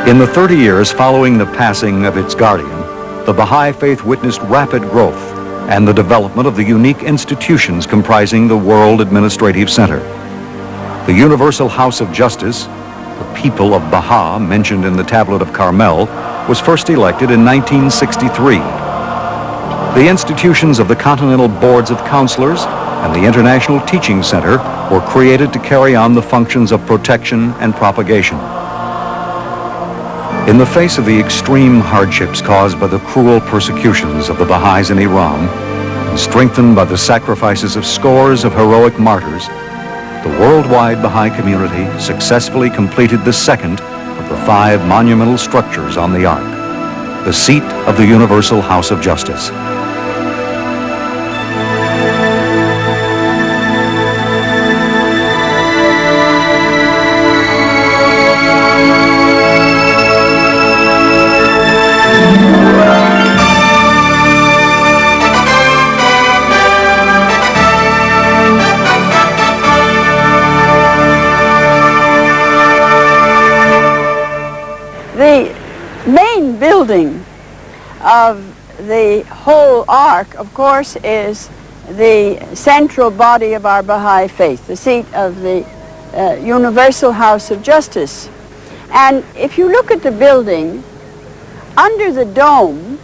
In the 30 years following the passing of its guardian, the Baha'i faith witnessed rapid growth and the development of the unique institutions comprising the World Administrative Center. The Universal House of Justice, the people of Baha mentioned in the Tablet of Carmel, was first elected in 1963. The institutions of the Continental Boards of Counselors and the International Teaching Center were created to carry on the functions of protection and propagation. In the face of the extreme hardships caused by the cruel persecutions of the Baha'is in Iran, and strengthened by the sacrifices of scores of heroic martyrs, the worldwide Baha'i community successfully completed the second of the 5 monumental structures on the Ark, the seat of the Universal House of Justice. The main building of the whole Ark, of course, is the central body of our Baha'i faith, the seat of the Universal House of Justice. And if you look at the building, under the dome,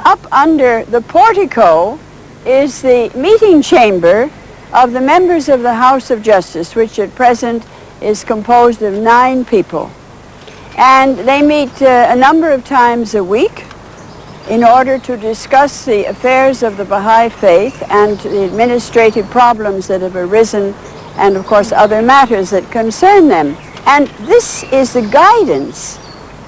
up under the portico, is the meeting chamber of the members of the House of Justice, which at present is composed of 9 people. And they meet a number of times a week in order to discuss the affairs of the Baha'i faith and the administrative problems that have arisen, and of course other matters that concern them. And this is the guidance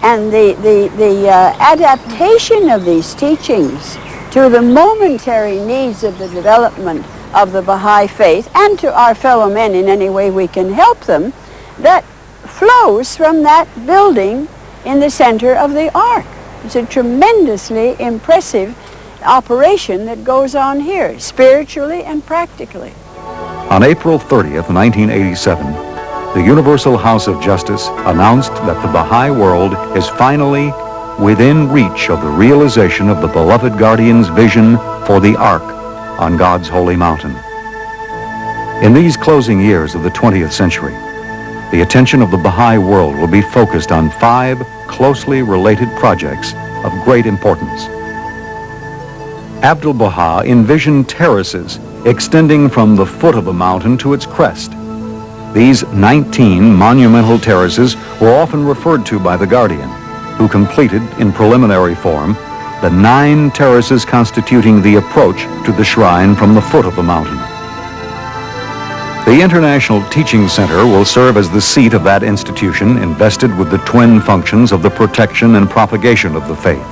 and the adaptation of these teachings to the momentary needs of the development of the Baha'i faith and to our fellow men in any way we can help them, that flows from that building in the center of the Ark. It's a tremendously impressive operation that goes on here, spiritually and practically. On April 30th, 1987, the Universal House of Justice announced that the Baha'i world is finally within reach of the realization of the beloved guardian's vision for the Ark on God's holy mountain. In these closing years of the 20th century, the attention of the Baha'i world will be focused on 5 closely related projects of great importance. Abdu'l-Baha envisioned terraces extending from the foot of the mountain to its crest. These 19 monumental terraces were often referred to by the Guardian, who completed in preliminary form the 9 terraces constituting the approach to the shrine from the foot of the mountain. The International Teaching Center will serve as the seat of that institution invested with the twin functions of the protection and propagation of the faith.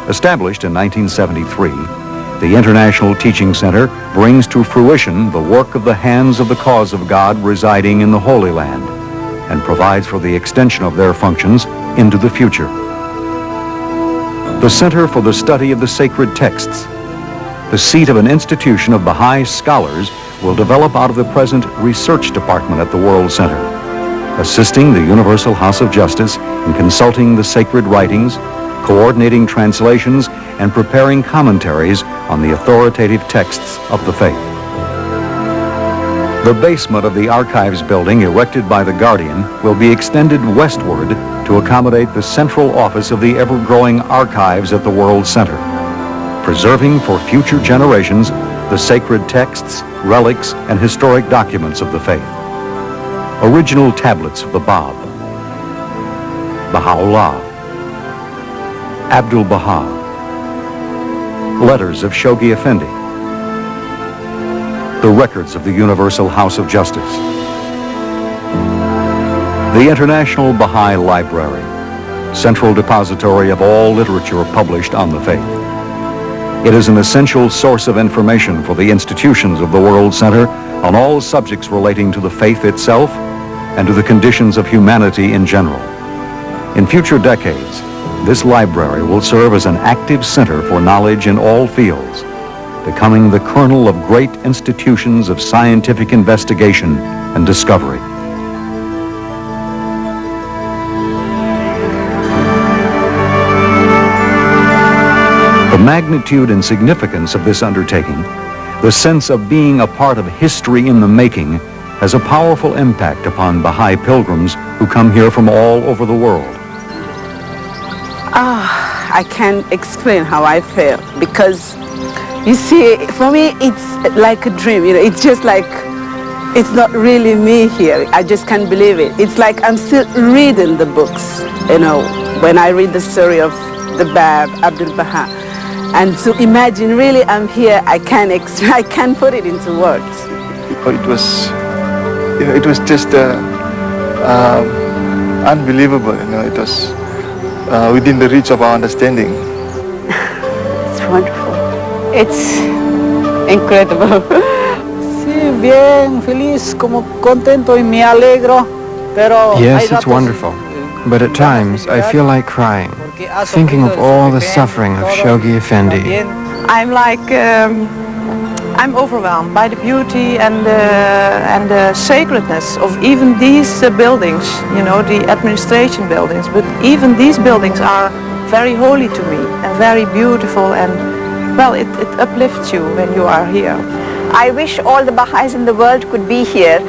Established in 1973, the International Teaching Center brings to fruition the work of the hands of the cause of God residing in the Holy Land and provides for the extension of their functions into the future. The Center for the Study of the Sacred Texts, the seat of an institution of Baha'i scholars, will develop out of the present research department at the World Center, assisting the Universal House of Justice in consulting the sacred writings, coordinating translations, and preparing commentaries on the authoritative texts of the faith. The basement of the archives building erected by the Guardian will be extended westward to accommodate the central office of the ever-growing archives at the World Center, preserving for future generations the sacred texts, relics, and historic documents of the faith. Original tablets of the Bab, Baha'u'llah, Abdu'l-Baha, letters of Shoghi Effendi, the records of the Universal House of Justice, the International Baha'i Library, central depository of all literature published on the faith. It is an essential source of information for the institutions of the World Center on all subjects relating to the faith itself and to the conditions of humanity in general. In future decades, this library will serve as an active center for knowledge in all fields, becoming the kernel of great institutions of scientific investigation and discovery. magnitude and significance of this undertaking, the sense of being a part of history in the making, has a powerful impact upon Baha'i pilgrims who come here from all over the world. I can't explain how I feel, because you see, for me it's like a dream, you know, it's just like, it's not really me here. I just can't believe it. It's like I'm still reading the books, you know, when I read the story of the Bab, Abdul Baha. And to imagine really I'm here, I can't put it into words. It was, you know, it was just unbelievable, you know, it was within the reach of our understanding. It's wonderful. It's incredible. Sí, bien, feliz, como contento y me alegro, pero Yes, it's wonderful. But at times, I feel like crying, thinking of all the suffering of Shoghi Effendi. I'm overwhelmed by the beauty and the sacredness of even these buildings, you know, the administration buildings. But even these buildings are very holy to me and very beautiful, and, well, it uplifts you when you are here. I wish all the Baha'is in the world could be here.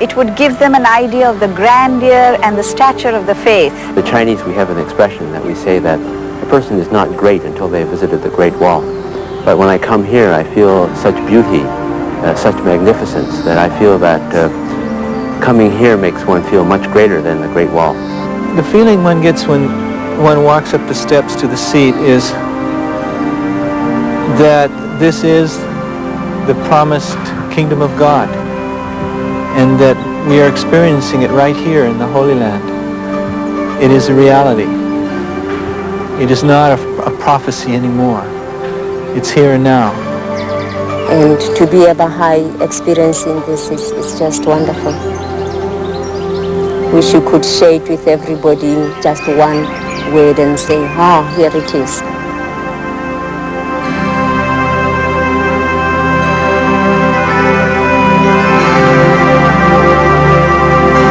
It would give them an idea of the grandeur and the stature of the faith. The Chinese, we have an expression that we say that a person is not great until they have visited the Great Wall. But when I come here, I feel such beauty, such magnificence, that I feel that coming here makes one feel much greater than the Great Wall. The feeling one gets when one walks up the steps to the seat is that this is the promised kingdom of God, and that we are experiencing it right here in the Holy Land. It is a reality. It is not a prophecy anymore. It's here and now. And to be a Baha'i experiencing this is just wonderful. Wish you could share it with everybody in just one word and say, here it is.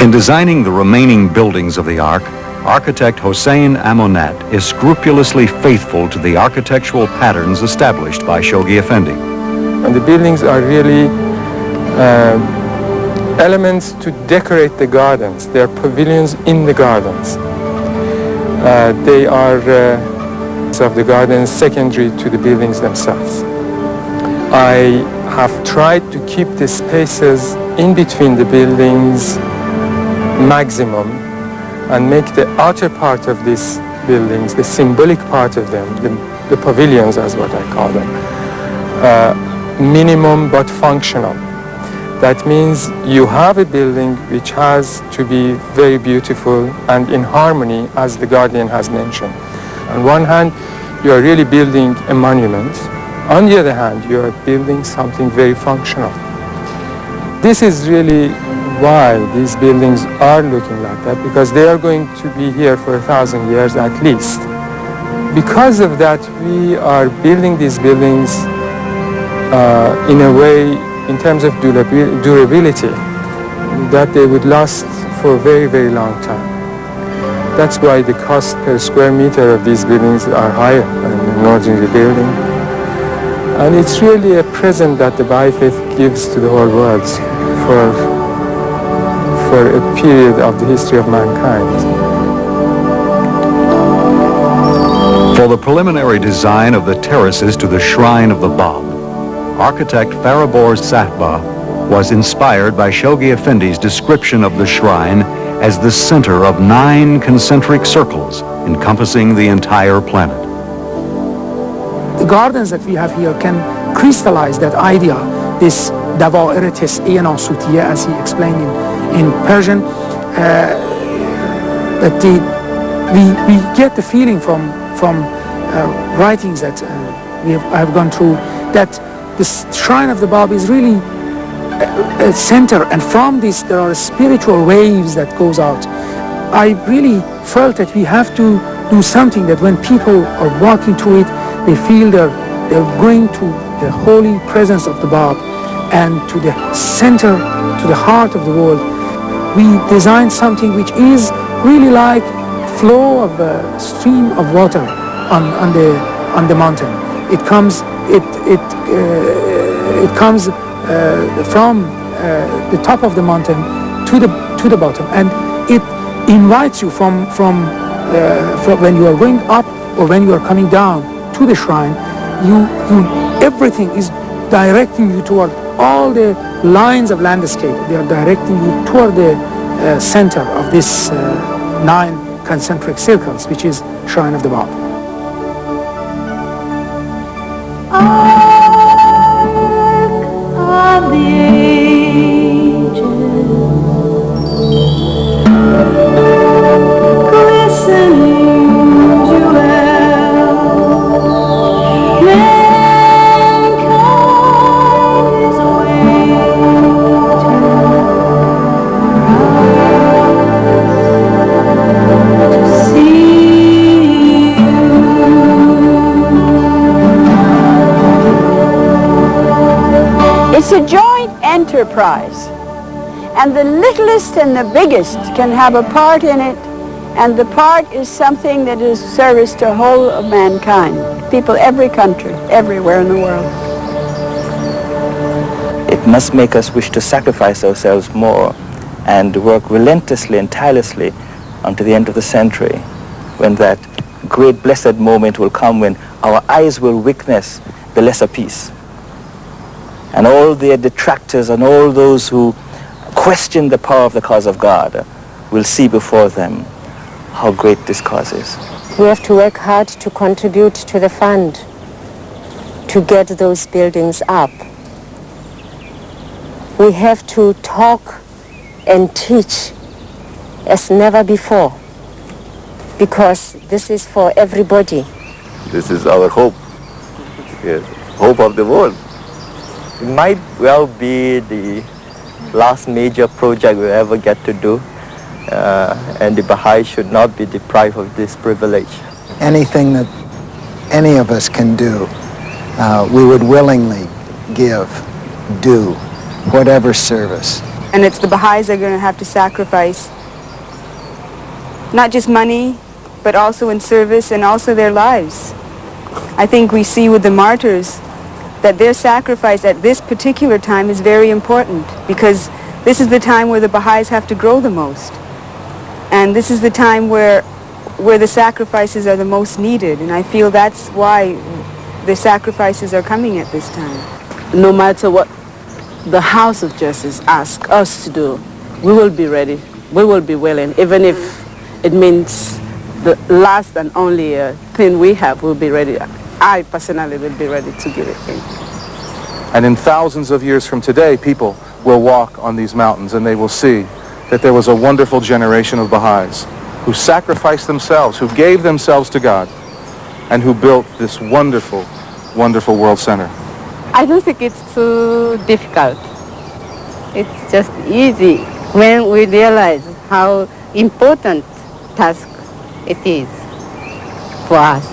In designing the remaining buildings of the Ark, architect Hossein Amonat is scrupulously faithful to the architectural patterns established by Shoghi Effendi. And the buildings are really elements to decorate the gardens. They are pavilions in the gardens. They are of the gardens secondary to the buildings themselves. I have tried to keep the spaces in between the buildings maximum and make the outer part of these buildings, the symbolic part of them, the pavilions as what I call them, minimum but functional. That means you have a building which has to be very beautiful and in harmony, as the Guardian has mentioned. On one hand, you are really building a monument. On the other hand, you are building something very functional. This is really why these buildings are looking like that, because they are going to be here for 1,000 years at least. Because of that, we are building these buildings in a way, in terms of durability, that they would last for a very, very long time. That's why the cost per square meter of these buildings are higher than an ordinary building. And it's really a present that the Baha'i faith gives to the whole world for a period of the history of mankind. For the preliminary design of the terraces to the Shrine of the Bab, architect Farabor Sahba was inspired by Shoghi Effendi's description of the shrine as the center of 9 concentric circles encompassing the entire planet. The gardens that we have here can crystallize that idea, this Dawa'ir Tis'iyya Sutiyya, as he explained in Persian, that we get the feeling from writings that I have gone through, that this Shrine of the Bab is really a center, and from this there are spiritual waves that goes out. I really felt that we have to do something that when people are walking through it, they feel they're going to the holy presence of the Bab and to the center, to the heart of the world. We designed something which is really like flow of a stream of water on the mountain. it comes from the top of the mountain to the bottom, and it invites you from when you are going up or when you are coming down to the shrine. Everything is directing you toward all the lines of landscape. They are directing you toward the center of this 9 concentric circles, which is Shrine of the Bab. Of the ages, glistening jewel, mankind is waiting to see you. It's a joint enterprise, and the littlest and the biggest can have a part in it, and the part is something that is service to the whole of mankind, people, every country, everywhere in the world. It must make us wish to sacrifice ourselves more and work relentlessly and tirelessly unto the end of the century, when that great blessed moment will come when our eyes will witness the lesser peace. And all their detractors and all those who question the power of the cause of God will see before them how great this cause is. We have to work hard to contribute to the fund to get those buildings up. We have to talk and teach as never before, because this is for everybody. This is our hope, yes, hope of the world. It might well be the last major project we'll ever get to do, and the Baha'i should not be deprived of this privilege. Anything that any of us can do, we would willingly do, whatever service. And it's the Baha'is that are going to have to sacrifice not just money, but also in service and also their lives. I think we see with the martyrs that their sacrifice at this particular time is very important, because this is the time where the Baha'is have to grow the most. And this is the time where the sacrifices are the most needed. And I feel that's why the sacrifices are coming at this time. No matter what the House of Justice asks us to do, we will be ready. We will be willing, even if it means the last and only thing we have, we'll be ready. I personally will be ready to give it in. And in thousands of years from today, people will walk on these mountains and they will see that there was a wonderful generation of Baha'is who sacrificed themselves, who gave themselves to God, and who built this wonderful, wonderful World Center. I don't think it's too difficult. It's just easy when we realize how important task it is for us.